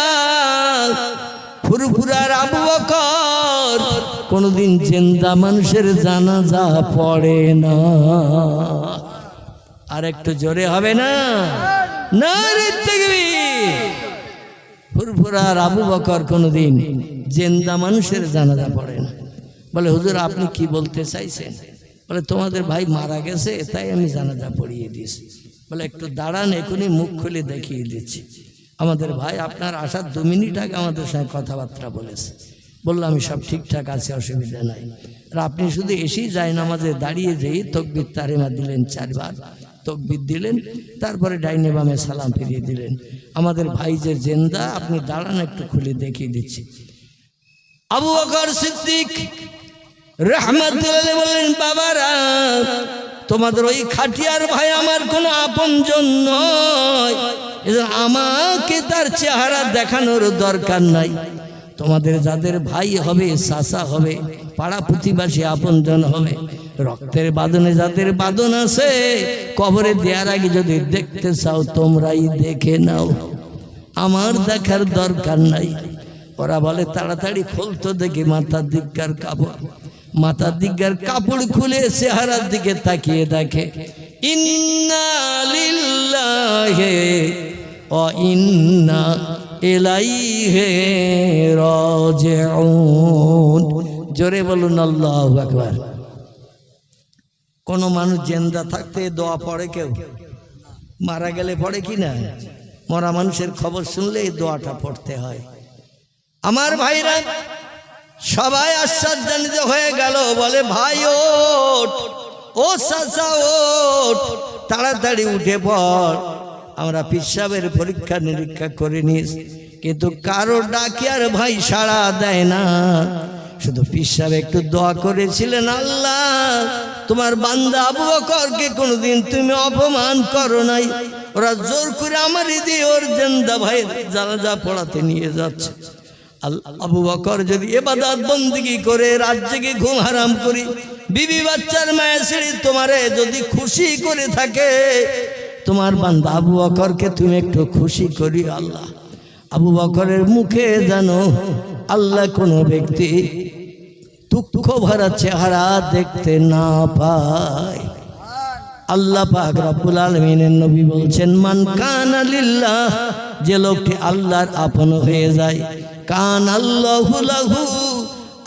ফুরফুরার আবু বকর কোনদিন জিন্দা মানুষের জানাজা পড়ে না। আর একটু জোরে হবে না? নারে তাকবীর। ফুরফুরার আবু বকর কোনদিন জিন্দা মানুষের জানাজা পড়ে না। বলে, হুজুর আপনি কি বলতে চাইছেন? বলে, তোমাদের ভাই মারা গেছে তাই আমি জানাজা পড়িয়ে দিয়েছি। বলে, একটু দাঁড়ান, এখনই মুখ খুলে দেখিয়ে দিচ্ছি। আমাদের ভাই আপনার আসার 2 মিনিট আগে আমাদের সঙ্গে কথাবার্তা বলেছে। বললাম, আমি সব ঠিকঠাক আছে, অসুবিধা নাই। আর আপনি শুধু এসেই যায় নামাজে দাঁড়িয়ে যেই তাকবীর তাহরিমা দিলেন, 4 বার তাকবীর দিলেন, তারপরে ডাইনে বামে সালাম ফিরিয়ে দিলেন। আমাদের ভাই যে জিন্দা, আপনি দাঁড়ান, একটু খুলে দেখিয়ে দিচ্ছি। আবু বকর সিদ্দিক রাহমাতুল্লাহ বললেন, বাবারা তোমাদের ওই খাটিয়ার ভাই আমার কোনো আপনজন নয়, আমাকে তার চেহারা দেখানোর দরকার নাই। তোমাদের যাদের ভাই হবে, চাচা হবে, পাড়া প্রতিবাসী আপনজন হবে, রক্তের বাঁধনে যাদের বাঁধন আছে, কবরে দেওয়ার আগে যদি দেখতে চাও তোমরাই দেখে নাও, আমার দেখার দরকার নাই। ওরা বলে তাড়াতাড়ি খুলতো দেখি মাথার দিককার কাপড়। মাথার দিককার কাপড় খুলে চেহারার দিকে তাকিয়ে দেখে, ইন্না লিল্লাহি ওয়া ইন্না ইলাইহি রাজিউন। জোরে বলুন আল্লাহু আকবার। কোন মানুষ জিন্দা থাকতে দোয়া পড়ে? কেউ মারা গেলে পড়ে কি না? মরা মানুষের খবর শুনলে এই দোয়াটা পড়তে হয়। আমার ভাইরা সবাই আশ্চর্যান্বিত হয়ে গেল, বলে ভাই ওঠ, ও চাচা ওঠ, তাড়াতাড়ি উঠে পড়। আমরা পীর সাহেবের পরীক্ষা নিরীক্ষা করে নিয়েছি, কিন্তু কারো ডাকি আর ভাই সাড়া দেয় না। শুধু পীর সাহেব একটু দোয়া করেছিলেন, আল্লাহ তোমার বান্দা আবু বকরকে কোনোদিন তুমি অপমান করো নাই। ওরা জোর করে আমার দিয়ে ওর জিন্দা ভাইয়ের জানাজা পড়াতে নিয়ে যাচ্ছে। আবু বকর যদি ইবাদত বন্দেগী করে রাত জেগে ঘুম হারাম করি, বিবি বাচ্চার মায়ের ছেড়ে তোমারে যদি খুশি করে থাকে, তোমার বান্দা আবু বকরকে তুমি একটু খুশি করি আল্লাহ। আবু বকরের মুখে জানো আল্লাহ কোনো ব্যক্তি দুঃখ ভরা চেহারা দেখতে না পায়। আল্লাহ পাক রব্বুল আলামিনের নবী বলছেন, মান কানা লিল্লাহ, যে লোকটি আল্লাহর আপন হয়ে যায়, কান আল্লাহু লাহু,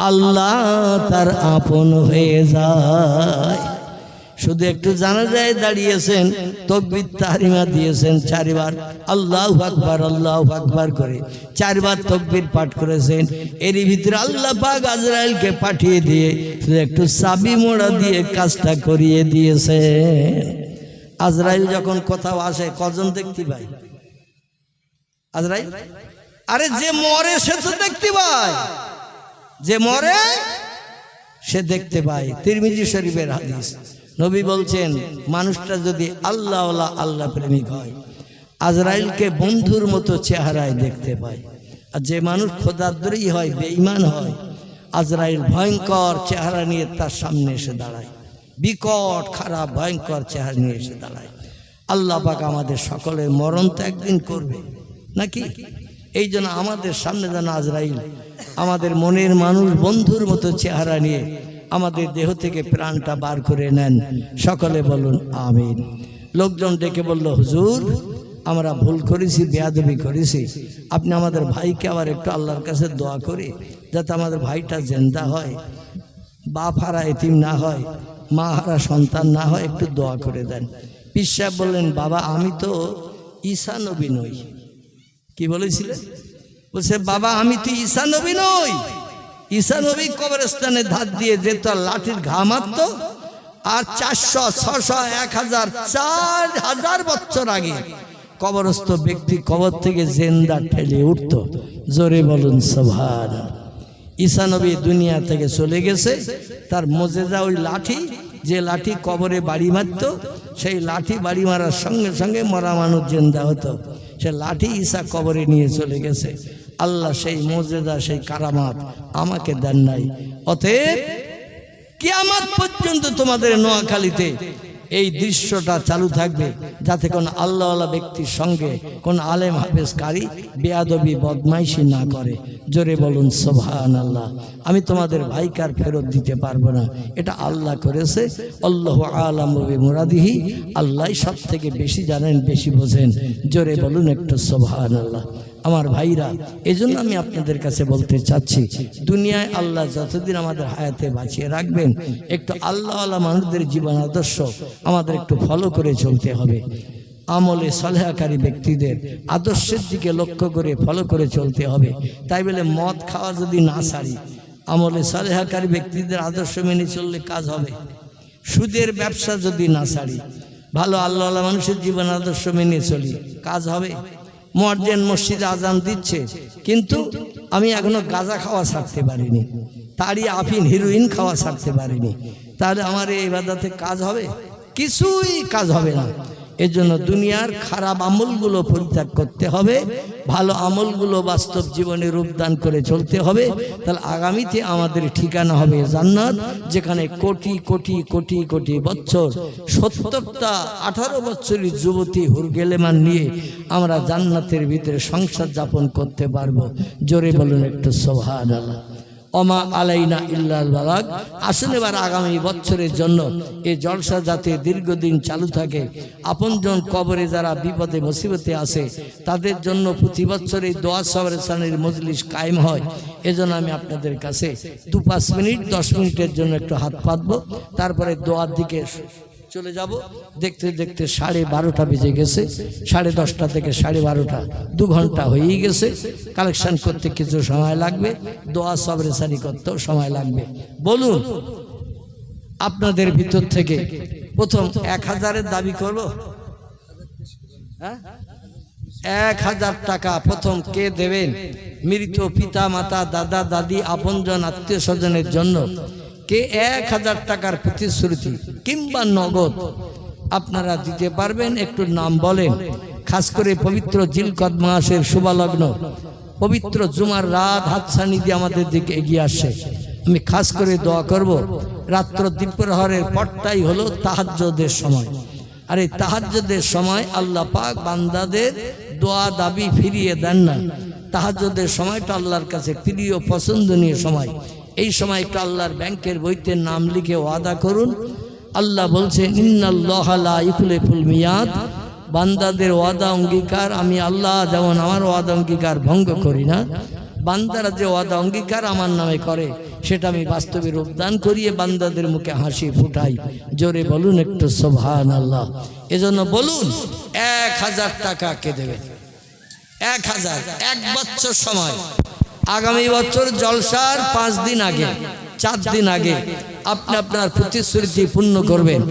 আল্লাহ তার আপন হয়ে যায়। শুধু একটু জানাজায় দাঁড়িয়েছেন, তাকবীর তাহরিমা দিয়েছেন 4 বার, আল্লাহু আকবার আল্লাহু আকবার করে 4 বার তাকবীর পাঠ করেছেন। এরই ভিতরে আল্লাহ পাক আজরাইলকে পাঠিয়ে দিয়ে শুধু একটু চাবি মোড়া দিয়ে কাজটা করিয়ে দিয়েছেন। আজরাইল যখন কোথাও আসে কজন দেখতে পায়? আজরাইল, আরে যে মরে সে তো দেখতে পায়, যে মরে সে দেখতে পায়। তিরমিজি শরীফের হাদিস, নবী বলছেন মানুষটা যদি আল্লাহওয়ালা আল্লাহ প্রেমিক হয়, আজরাইলকে বন্ধুর মতো চেহারায় দেখতে পায়। আর যে মানুষ খোদাদ্রোহী হয়, বেঈমান হয়, আজরাইল ভয়ঙ্কর চেহারা নিয়ে তার সামনে এসে দাঁড়ায়, বিকট খারাপ ভয়ঙ্কর চেহারা নিয়ে এসে দাঁড়ায়। আল্লাহ পাক আমাদের সকলের মরণ তো একদিন করবে নাকি? এই জন্য আমাদের সামনে যেন আজরাইল আমাদের মনের মানুষ বন্ধুর মতো চেহারা নিয়ে আমাদের দেহ থেকে প্রাণটা বার করে নেন। সকলে বলুন আমিন। লোকজন ডেকে বলল, হুজুর আমরা ভুল করেছি, বেয়াদবি করেছি, আপনি আমাদের ভাইকে আবার একটু আল্লাহর কাছে দোয়া করি যাতে আমাদের ভাইটা জিন্দা হয়, বাপ হারা এতিম না হয়, মা হারা সন্তান না হয়, একটু দোয়া করে দেন। পীর সাহেব বললেন, বাবা আমি তো ঈসা নবী নই। কি বলেছিলেন? বলছে, বাবা আমি তো ঈসা নবী নই। ঈসা নবী কবরস্থানে ধার দিয়ে যেত, লাঠির ঘা মারত, আর 400, 600, 1000, 4000 বছর আগে কবরস্থ ব্যক্তি কবর থেকে জিন্দা ঠেলে উঠত। জোরে বলুন সুবহানাল্লাহ। ঈসা নবী দুনিয়া থেকে চলে গেছে, তার মুজিজা ওই লাঠি, যে লাঠি কবরে বাড়ি মারত, সেই লাঠি বাড়ি মারার সঙ্গে সঙ্গে মরা মানুষ জিন্দা হতো। সে লাঠি ঈসা কবরে নিয়ে চলে গেছে। আল্লাহ সেই মুজিজা, সেই কারামাত আমাকে দেন নাই। অতএব কিয়ামত পর্যন্ত তোমাদের নোয়াখালীতে এই দৃশ্যটা চালু থাকবে, যাতে কোন আল্লাহওয়ালা ব্যক্তির সঙ্গে কোন আলেম হাফেজ কারি বেয়াদবি বদমাইশি না করে। জোরে বলুন সুবহানাল্লাহ। আমি তোমাদের ভাইকার ফেরত দিতে পারবো না, এটা আল্লাহ করেছে। আল্লাহু আ'লামু বিমুরাদিহি, আল্লাহ সব থেকে বেশি জানেন, বেশি বোঝেন। জোরে বলুন একটু সুবহানাল্লাহ। আমার ভাইরা, এজন্য আমি আপনাদের কাছে বলতে চাচ্ছি, দুনিয়ায় আল্লাহ যতদিন আমাদের হায়াতে বাঁচিয়ে রাখবেন, একটু আল্লাহওয়ালা মানুষদের জীবন আদর্শ আমাদের একটু ফলো করে চলতে হবে। আমলে সালেহাকারী ব্যক্তিদের আদর্শের দিকে লক্ষ্য করে ফলো করে চলতে হবে। তাই বলে মদ খাওয়া যদি না ছাড়ি, আমলে সালেহাকারী ব্যক্তিদের আদর্শ মেনে চললে কাজ হবে। সুদের ব্যবসা যদি না ছাড়ি, ভালো আল্লাহওয়ালা মানুষের জীবন আদর্শ মেনে চলি, কাজ হবে। মুয়াজ্জিন মসজিদে আজান দিচ্ছে, কিন্তু আমি এখনো গাঁজা খাওয়া ছাড়তে পারিনি, তারই আফিন হিরোইন খাওয়া ছাড়তে পারিনি, তাহলে আমার এই ইবাদতে কাজ হবে? কিছুই কাজ হবে না। এজন্য দুনিয়ার খারাপ আমলগুলো পরিত্যাগ করতে হবে, ভালো আমলগুলো বাস্তব জীবনে রূপদান করে চলতে হবে। তাহলে আগামীতে আমাদের ঠিকানা হবে জান্নাত, যেখানে কোটি কোটি কোটি কোটি বছর 70টা 18 বছরের যুবতী হুরগেলেমান নিয়ে আমরা জান্নাতের ভিতরে সংসার যাপন করতে পারবো। জোরে বলুন একটু সুবহানাল্লাহ। ওমা আলাইনা ইল্লাল বালাগ। আসুন এবার আগামী বছরের জন্য এই জলসা যাতে দীর্ঘদিন চালু থাকে, আপনজন কবরে যারা বিপদে মুসিবতে আসে তাদের জন্য প্রতি বছর এই দোয়া সবরেসানের মজলিস কায়েম হয়। এজন্য আমি আপনাদের কাছে 2-5 মিনিট 10 মিনিটের জন্য একটু হাত পাতবো, তারপরে দোয়ার দিকে চলে যাব। দেখতে দেখতে 12:30 বেজে গেছে, 10:30 থেকে 12:30 2 ঘন্টা হয়েই গেছে। কালেকশন করতে কিছু সময় লাগবে, দোয়া সবরেসানি করতেও সময় লাগবে। বলুন আপনাদের ভিতর থেকে প্রথম 1000-এর দাবি করব? 1000 টাকা প্রথম কে দেবেন? মৃত পিতা মাতা দাদা দাদি আপনজন আত্মীয় স্বজনের জন্য কে 1000 টাকার প্রতিশ্রুতি কিংবা নগদ আপনারা দিতে পারবেন? একটু নাম বলেন। খাস করে পবিত্র জিলকদ মাসের শুভলগ্ন পবিত্র জুমার রাত হাতছানি দিয়ে আমাদের দিকে এগিয়ে আসছে। আমি খাস করে দোয়া করব, রাত্র দ্বীপ্রহরের পরটাই হলো তাহাজ্জুদের সময়। আর এই তাহাজ্জুদের সময় আল্লাহ পাক বান্দাদের দোয়া দাবি ফিরিয়ে দেন না। তাহাজ্জুদের সময়টা আল্লাহর কাছে প্রিয় পছন্দনীয় সময়। এই সময় একটু আল্লাহর ব্যাংকের বইতে নাম লিখে ওয়াদা করুন। আল্লাহ বলছেন ইন্নাল্লাহা লা ইখলিফুল মিয়াদ। বান্দাদের ওয়াদা অঙ্গীকার আমি আল্লাহ যেমন আমার ওয়াদা অঙ্গীকার ভঙ্গ করি না, বান্দারা যে ওয়াদা অঙ্গীকার আমার নামে করে সেটা আমি বাস্তবে রূপদান করিয়ে বান্দাদের মুখে হাসি ফুটাই। জোরে বলুন একটু সুবহানাল্লাহ। এজন্য বলুন 1000 টাকা কে দেবেন? 1000 1 বছর সময়। আগামী বছর জলসার 5 দিন আগে 4 দিন আগে আপনি আপনার প্রতিশ্রুতি পূর্ণ করবেন।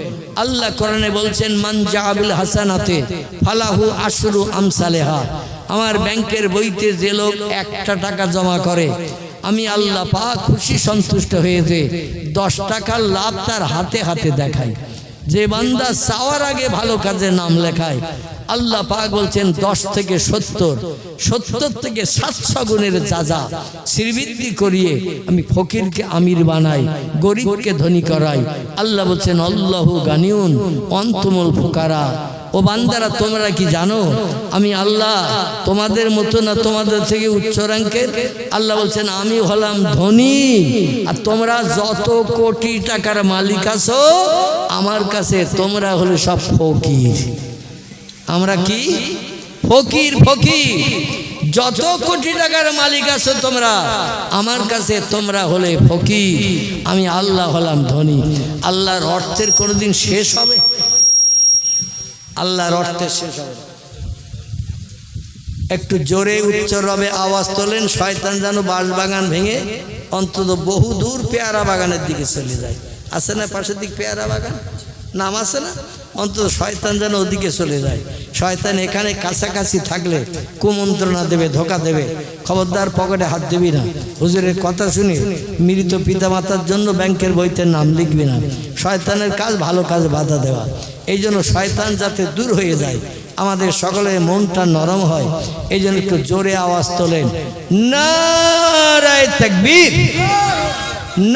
আল্লাহ কোরআনে বলছেন মান জাআবিল হাসানাতে ফালাহু আশরু আমসালেহা। আমার ব্যাংকের বইতে যে লোক 1টা টাকা জমা করে আমি আল্লাহ পাক খুশি সন্তুষ্ট হয়েছে 10 টাকার লাভ তার হাতে হাতে দেখাই। যে বান্দা চাওয়ার আগে ভালো কাজে নাম লেখায় আল্লাহ পাক বলছেন 10 থেকে 70 থেকে 700 গুণের যাজা শ্রীবৃদ্ধি করিয়ে আমি ফকিরকে আমির বানাই, গরিবকে ধনী করাই। আল্লাহ বলছেন আল্লাহু গানিউন অন্তুমুল ফুকারা। ও বান্দারা তোমরা কি জানো আমি আল্লাহ তোমাদের মতো না, তোমাদের থেকে উচ্চ র্যাঙ্কের। আল্লাহ বলছেন আমি হলাম ধনী আর তোমরা যত কোটি টাকার মালিক আছো আমার কাছে তোমরা হলে সব ফকির। আমরা কি ফকির? ফকির। যত কোটি টাকার মালিক আছো তোমরা আমার কাছে তোমরা হলে ফকির, আমি আল্লাহ হলাম ধনী। আল্লাহর অর্থের কোনোদিন শেষ হবে? আল্লাহর অর্থের শেষ হবে? একটু জোরে উচ্চ রবে আওয়াজ তোলেন, শয়তান যেন বাঁশবাগান ভেঙে অন্তত বহু দূর পেয়ারা বাগানের দিকে চলে যায়। আছে না পাশের দিক পেয়ারা বাগান? নাম আছে না? অন্তত শয়তান যেন ওদিকে চলে যায়। শয়তান এখানে কাছাকাছি থাকলে কুমন্ত্রণা দেবে, ধোকা দেবে। খবরদার পকেটে হাত দিবি না। হুজুরের কথা শুনে মৃত পিতামাতার জন্য ব্যাংকের বইতে নাম লিখবি না। শয়তানের কাজ ভালো কাজ বাধা দেওয়া। এই জন্য শয়তান যাতে দূর হয়ে যায়, আমাদের সকলের মনটা নরম হয়, এই জন্য একটু জোরে আওয়াজ তোলেন নারায়ে তাকবীর,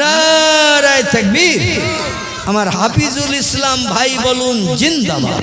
নারায়ে তাকবীর। আমার হাফিজুল ইসলাম ভাই বলুন জিন্দাবাদ।